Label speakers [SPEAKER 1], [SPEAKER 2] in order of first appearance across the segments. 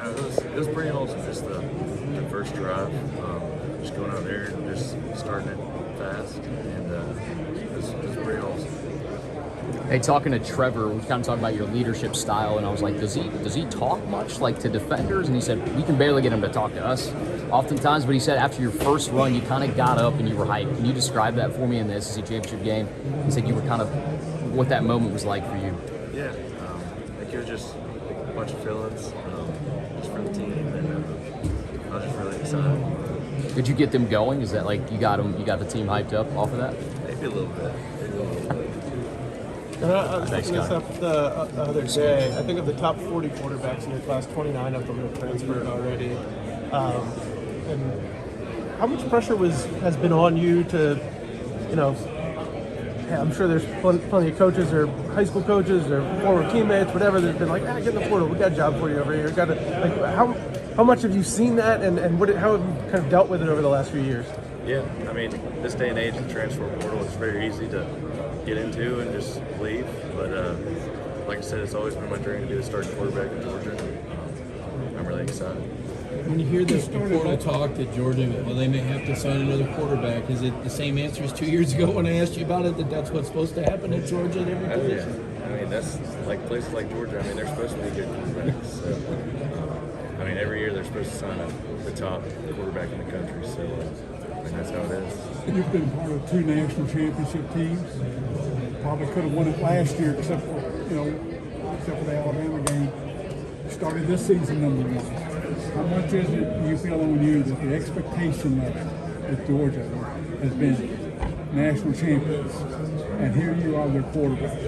[SPEAKER 1] It was pretty awesome. Just the first drive, just going out there and just starting it fast, and it was pretty awesome.
[SPEAKER 2] Hey, talking to Trevor, we kind of talked about your leadership style, and I was like, does he talk much, like, to defenders? And he said, we can barely get him to talk to us oftentimes, but he said after your first run, you kind of got up and you were hyped. Can you describe that for me in the SEC Championship game? He said you were kind of, what that moment was like for you.
[SPEAKER 1] Yeah, like it was just a bunch of feelings, just for the team, and I was just really excited.
[SPEAKER 2] Did you get them going? Is that like you got the team hyped up off of that?
[SPEAKER 1] Maybe a little bit.
[SPEAKER 3] I was looking this up the other day. I think of the top 40 quarterbacks in your class, 29 of them have transferred already. And how much pressure has been on you to, I'm sure there's plenty of coaches or high school coaches or former teammates, whatever, that's been like, get in the portal, we got a job for you over here. How much have you seen that, and how have you kind of dealt with it over the last few years?
[SPEAKER 1] Yeah, I mean, this day and age, the transfer portal is very easy to get into and just leave. But like I said, it's always been my dream to be the starting quarterback in Georgia. I'm really excited.
[SPEAKER 4] When you hear this portal talk that Georgia, well, they may have to sign another quarterback, is it the same answer as 2 years ago when I asked you about it, that's what's supposed to happen at Georgia at every position?
[SPEAKER 1] Yeah. I mean, that's like places like Georgia. I mean, they're supposed to be good quarterbacks. So, I mean, every year they're supposed to sign the top quarterback in the country. So, I mean, that's how it is.
[SPEAKER 5] You've been part of 2 national championship teams. Probably could have won it last year, except for the Alabama game. Started this season number 1. How much is it you feel on you that the expectation level at Georgia has been national champions, and here you are their quarterback?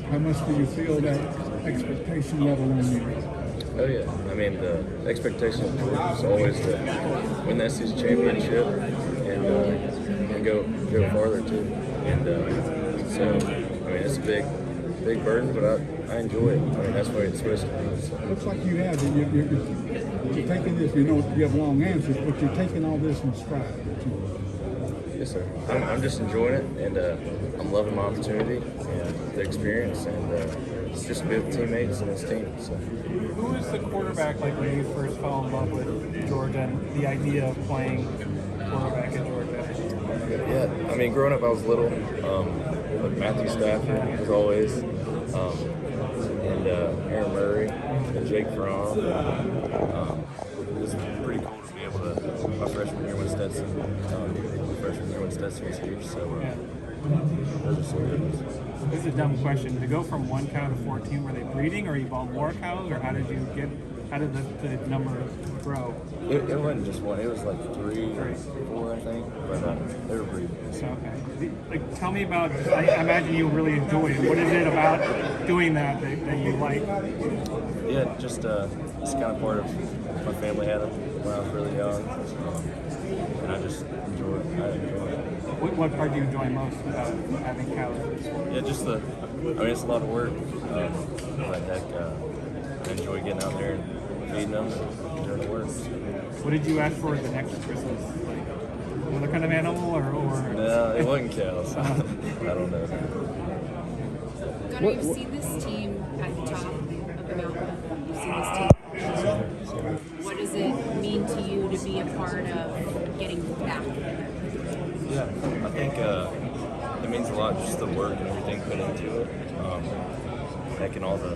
[SPEAKER 5] How much do you feel that expectation level on you?
[SPEAKER 1] Oh yeah, I mean the expectation of Georgia is always to win the SEC championship and go farther too. And so I mean it's a big burden, but I enjoy it. I mean that's what it's supposed to be. So.
[SPEAKER 5] Looks like you have. You're taking this. You have long answers, but you're taking all this in stride.
[SPEAKER 1] Yes, sir. I'm just enjoying it, and I'm loving my opportunity and the experience, and just be with teammates and this team. So.
[SPEAKER 3] Who was the quarterback like when you first fell in love with Georgia and the idea of playing quarterback in Georgia?
[SPEAKER 1] Yeah, I mean, growing up I was little. Like Matthew Stafford, as always, and Aaron Murray and Jake Fromm. It was pretty cool to be able to. My freshman year when Stetson was here, so those are sort of.
[SPEAKER 3] This is a dumb question. To go from 1 cow to 14, were they breeding, or you bought more cows, or how did the number grow?
[SPEAKER 1] It wasn't just one. It was like 3 or 4, I think. But they were breeding.
[SPEAKER 3] Okay. Like, tell me about. I imagine you really enjoy it. What is it about doing that you like?
[SPEAKER 1] Yeah, just it's kind of part of my family had them when I was really young, and I just enjoy it.
[SPEAKER 3] What part do you enjoy most about having cows?
[SPEAKER 1] Yeah, just I mean, it's a lot of work, but heck, I enjoy getting out there and feeding them and doing the work.
[SPEAKER 3] What did you ask for the next Christmas? Like another kind of animal, or?
[SPEAKER 1] No, it wasn't cows. I don't know.
[SPEAKER 6] Gunnar, you've seen this team at the top of the mountain. You've seen this team. What does it mean to you to be a part of getting back there?
[SPEAKER 1] Yeah, I think it means a lot, just the work and everything put into it. Heck, and all the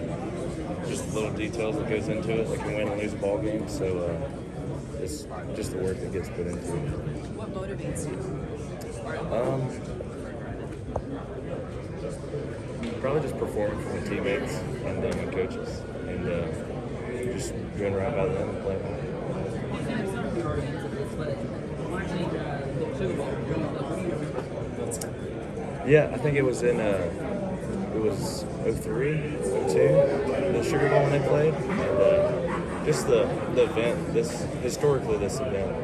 [SPEAKER 1] just the little details that goes into it, like you win and lose a ball game. So it's just the work that gets put into it.
[SPEAKER 6] What motivates you?
[SPEAKER 1] Probably just performing for my teammates and my coaches, and just doing right by them and playing well. Yeah, I think it was in 03, 02, the Sugar Bowl when they played, and just the event. Historically this event,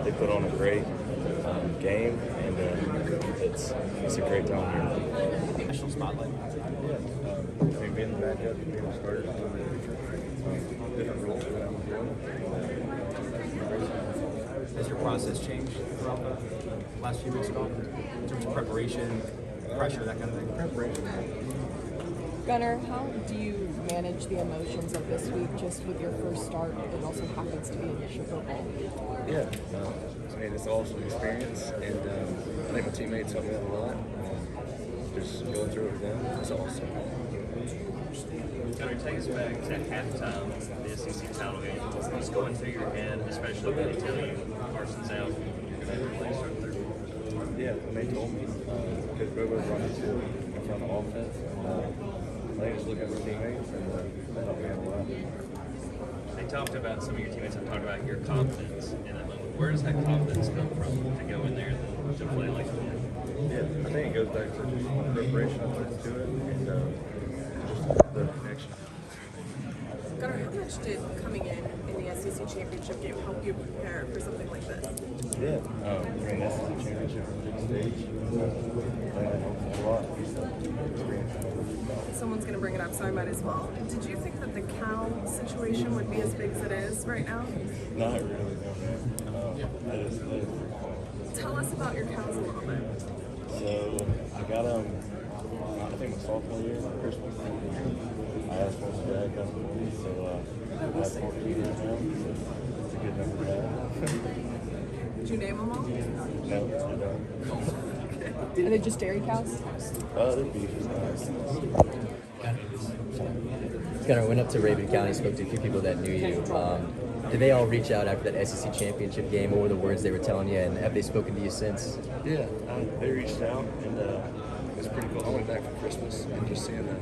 [SPEAKER 1] they put on a great game, and it's a great time here.
[SPEAKER 7] National spotlight.
[SPEAKER 1] Yeah, I mean, being the backup, being the starter, different roles that I'm doing.
[SPEAKER 7] Has your process changed throughout the last few weeks at all? In terms of preparation, pressure, that kind of thing?
[SPEAKER 1] Preparation.
[SPEAKER 8] Gunnar, how do you manage the emotions of this week just with your first start? It also happens to be in the Sugar Bowl.
[SPEAKER 1] Yeah, I mean, it's an awesome experience, and I think my teammates helped me out a lot. Just going through it with them, it's awesome.
[SPEAKER 9] Gunnar, take us back to halftime of the SEC title game. What's going through your head, especially when they tell you Carson's out?
[SPEAKER 1] Yeah, when they told me, because Bobo was running to in front of offense, and I think just looking at my teammates, and that helped me out a lot.
[SPEAKER 9] They talked about, some of your teammates have talked about your confidence in that moment. Where does that confidence come from to go in there and to play like that?
[SPEAKER 1] Yeah, I think it goes back to just preparation I put into it, and just the connection.
[SPEAKER 10] Gunnar, how much did coming in the SEC championship game help you prepare for something like this?
[SPEAKER 1] Yeah, I mean, that's the championship on the big stage. That helps a lot.
[SPEAKER 10] Someone's going to bring it up, so I might as well. Did you think that the Cal situation would be as big as it is right now?
[SPEAKER 1] Not really, no. That is pretty fun.
[SPEAKER 10] Tell us about your Cals a little bit.
[SPEAKER 1] So I got I think my sophomore year, Christmas. I asked for my dad got for me, so I have 14 right now. So it's a good number to have.
[SPEAKER 10] Did you name them all?
[SPEAKER 1] No, I don't.
[SPEAKER 8] Are they just dairy cows?
[SPEAKER 1] They're beef.
[SPEAKER 11] Gunnar, I went up to Raven County, spoke to a few people that knew you. Did they all reach out after that SEC championship game? What were the words they were telling you, and have they spoken to you since?
[SPEAKER 1] Yeah, they reached out, and it was pretty cool. I went back for Christmas, and just seeing the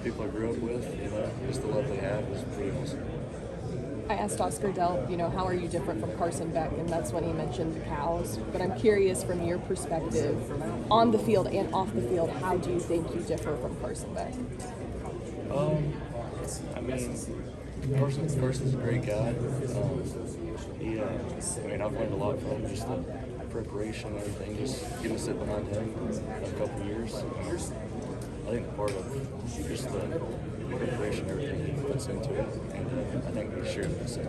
[SPEAKER 1] people I grew up with, just the love they have was pretty awesome.
[SPEAKER 8] I asked Oscar Dell, how are you different from Carson Beck? And that's when he mentioned the cows. But I'm curious from your perspective, on the field and off the field, how do you think you differ from Carson Beck?
[SPEAKER 1] I mean, Carson's a great guy. I've learned a lot from him, just the preparation and everything, just getting to sit behind him a couple of years. I think part of just the preparation, everything he puts into it, and I think we share the same.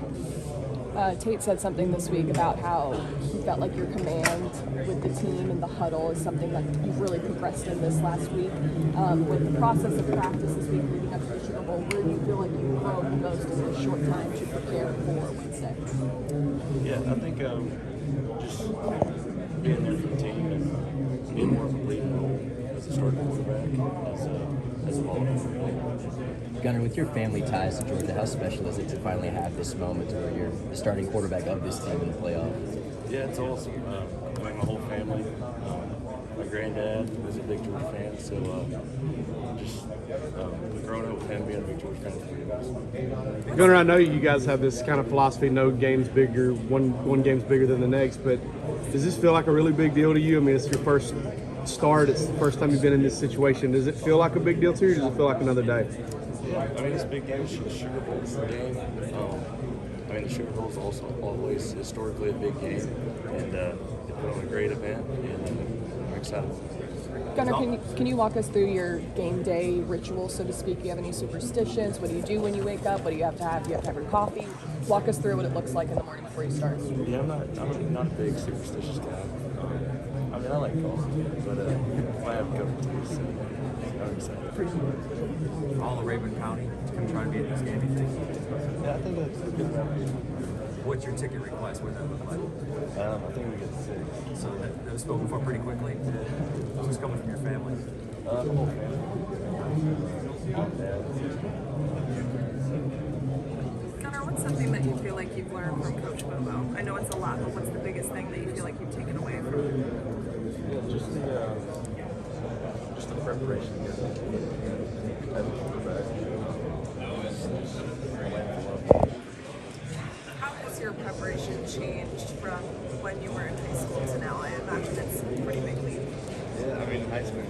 [SPEAKER 8] Tate said something this week about how he felt like your command with the team and the huddle is something that you've really progressed in this last week. With the process of practice this week leading up to the Sugar Bowl, where do you feel like you've grown the most in a short time to prepare for Wednesday?
[SPEAKER 1] Yeah, I think just being there for the team and being more of a leading role as a starting quarterback as a ball.
[SPEAKER 11] Gunnar, with your family ties to Georgia, how special is it to finally have this moment where you're the starting quarterback of this team in the playoffs?
[SPEAKER 1] Yeah, it's awesome. My whole family, my granddad was a big Georgia fan, so just growing up with him, being a big Georgia fan was pretty awesome.
[SPEAKER 3] Gunnar, I know you guys have this kind of philosophy, no game's bigger, one game's bigger than the next, but does this feel like a really big deal to you? I mean, it's your first start, it's the first time you've been in this situation. Does it feel like a big deal to you, or does it feel like another day?
[SPEAKER 1] Yeah, I mean, it's a big game. It's the Sugar Bowl game. The Sugar Bowl is also always historically a big game, and they put on a great event, and I'm excited.
[SPEAKER 8] Gunnar, can you walk us through your game day ritual, so to speak? Do you have any superstitions? What do you do when you wake up? What do you have to have? Do you have to have your coffee? Walk us through what it looks like in the morning before you start.
[SPEAKER 1] Yeah, I'm not a big superstitious guy. I like coffee, but if I have a cup of tea, so I'm excited.
[SPEAKER 7] All of Raven County can try to be at this game, you think?
[SPEAKER 1] Yeah, I think that's a good round.
[SPEAKER 7] What's your ticket request? What does that look like?
[SPEAKER 1] I think we get 6.
[SPEAKER 7] So that was spoken for pretty quickly. Who's coming from your family?
[SPEAKER 1] The whole family. Mom, dad.
[SPEAKER 10] Gunnar, what's something that you feel like you've learned from Coach Bobo? I know it's a lot, but what's the biggest thing that you feel like you've taken away from him?
[SPEAKER 1] Yeah, just the preparation.
[SPEAKER 10] How has your preparation changed from when you were in high school to now? I imagine it's a pretty big leap.
[SPEAKER 1] Yeah, I mean, in high school,